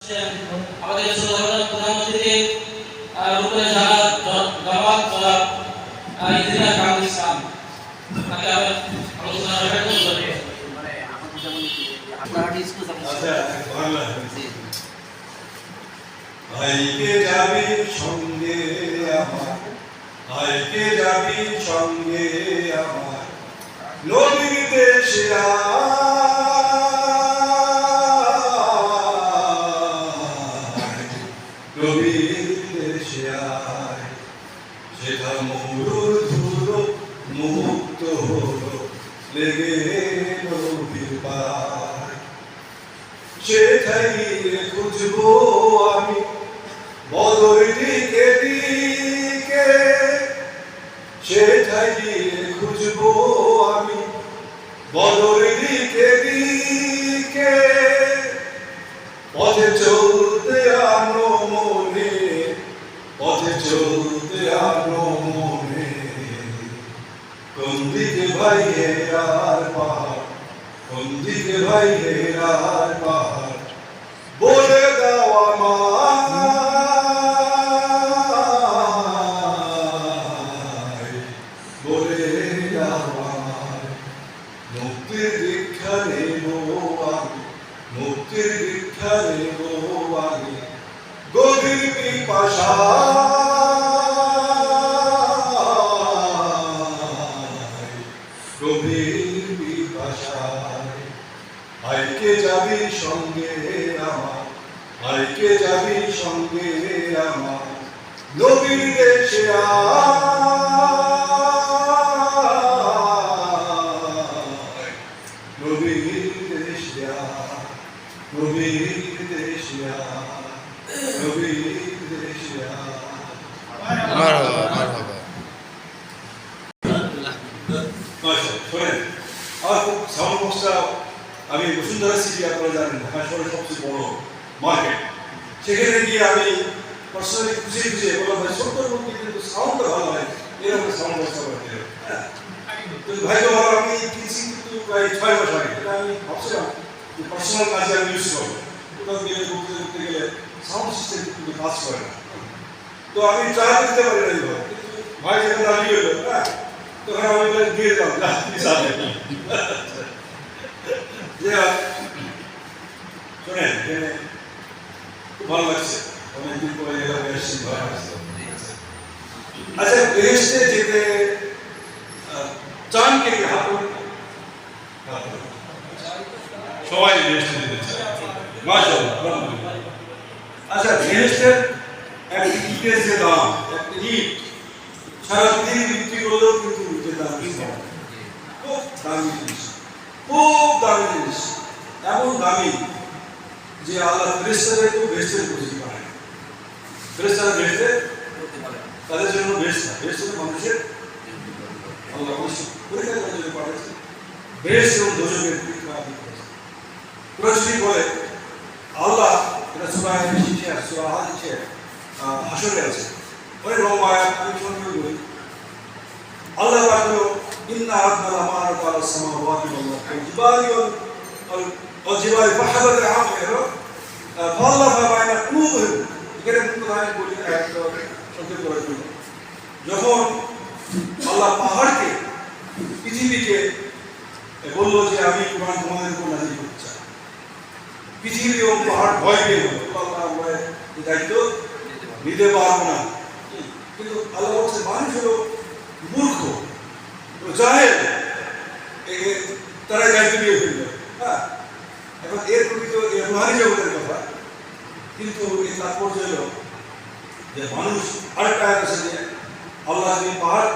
আমাদের প্রধানমন্ত্রীকে রূপে যারা জামাত জনাব ইঞ্জিনিয়ার কামরুল ইসলাম তাকে আমি আলোচনা করতে মানে আমাদের যেমন আপনারা ডিসকাস আচ্ছা ভালো জি ভাইকে যাবি সঙ্গে আমার ভাইকে যাবি সঙ্গে আমার নদীর দেশে নদীর দেশে আয় সেটা মরুর ধুলো মুক্ত হলো লেগে নদীর পার সেটাই খুঁজবো আমি বদর দিকে দিকে সেটাই খুঁজবো আমি বদর দিকে দিকে পথে চলতে আনো মনে পথে চলতে আনো মনে কোন দিকে ভাই হেরার পাহাড় কোন দিকে ভাই হেরার পাহাড় বলে দাও আমায় বলে দাও আমায় মুক্তির দীক্ষা নেব আমি মুক্তির দীক্ষা নেব আমি গভীর পিপাসা গভীর পিপাসায় ভাইকে যাবি সঙ্গে আমার ভাইকে যাবি সঙ্গে আমার নবীর দেশে আয় নবীর দেশে আয় নবীর দেশে আয় নবীর দেশে আয় মারহাবা মারহাবা শোনেন আমার খুব সাউন্ড বক্সটা আমি বসুন্ধরা সিটি আপনারা জানেন ঢাকা শহরের সবচেয়ে বড় মার্কেট সেখানে গিয়ে আমি পার্সোনালি খুঁজে খুঁজে বললাম ভাই ছোট্টর মধ্যে কিন্তু সাউন্ডটা ভালো হয় এরকম সাউন্ড বক্সটা করতে হ্যাঁ তো ভাই তো ভালো আমি কিনছি কিন্তু প্রায় 6 মাস আগে এটা আমি ভাবছিলাম যে পার্সোনাল কাজে আমি ইউজ করবো কোথাও গেলে করতে গেলে সাউন্ড সিস্টেম কিন্তু কাজ করে না তো আমি ট্রাই করতে পারি না কিন্তু ভাই যখন রাজি হলো হ্যাঁ তখন আমি দিয়ে দিলাম যা হিসাবে শোনেন খুব ভালো লাগছে অনেকদিন পরে এলাকায় এসেছি ভালো লাগছে আচ্ছা বেহেশতে যেতে চান কে হাত সবাই বেহেশতে যেতে চায় মাশাআল্লাহ আচ্ছা বেহেশতের একটা ইটের যে দাম একটা ইট সারা পৃথিবী বিক্রি করলেও কিন্তু ইটের দাম খুব দামি জিনিস খুব দামি জিনিস এমন দামি যে আল্লাহ ফেরেশতাদেরকেও বেহেশতের পরিচিতি বানায় ফেরেশতারা বেহেশতে তাদের জন্য বেহেশত না বেহেশত মানুষের আল্লাহ পরীক্ষা করার জন্য পাঠাচ্ছে বেহেশত এবং দোজখের পরীক্ষা কোরআন শরীফ বলে আল্লাহ এটা সূরা আল-ইনশিরাহ সূরা আল-ইনশিরাহ হাশরে আছে অনেক লম্বা আয়াত আমি সংক্ষেপে বলি আল্লাহ পাক বলে ইন্না আরাদনা আমানাতা আলাস সামাওয়াতি ওয়াল জিবালি ওয়াল জিবালি ফাহাদাত আ'মাহা ফাআল্লাফা বাইনা কুলুবিহিম এখানে মুক্তধারী বলি আয়াতটা সংক্ষেপ করে বলি যখন আল্লাহ পাহাড়কে পৃথিবীকে বলল যে আমি কুরআন তোমাদের উপর নাযিল করতে চাই পৃথিবী এবং পাহাড় ভয় পেয়ে গেল আল্লাহ আমরা এই দায়িত্ব নিতে পারবো না কিন্তু আল্লাহ বলছে মানুষ হলো মূর্খ জাহেল তারা দায়িত্ব নিয়ে ফেলবে হ্যাঁ এখন এর প্রকৃত রুহানি জগতের কথা কিন্তু এই তাৎপর্য হলো যে মানুষ আরেকটা আছে যে আল্লাহ পাহাড়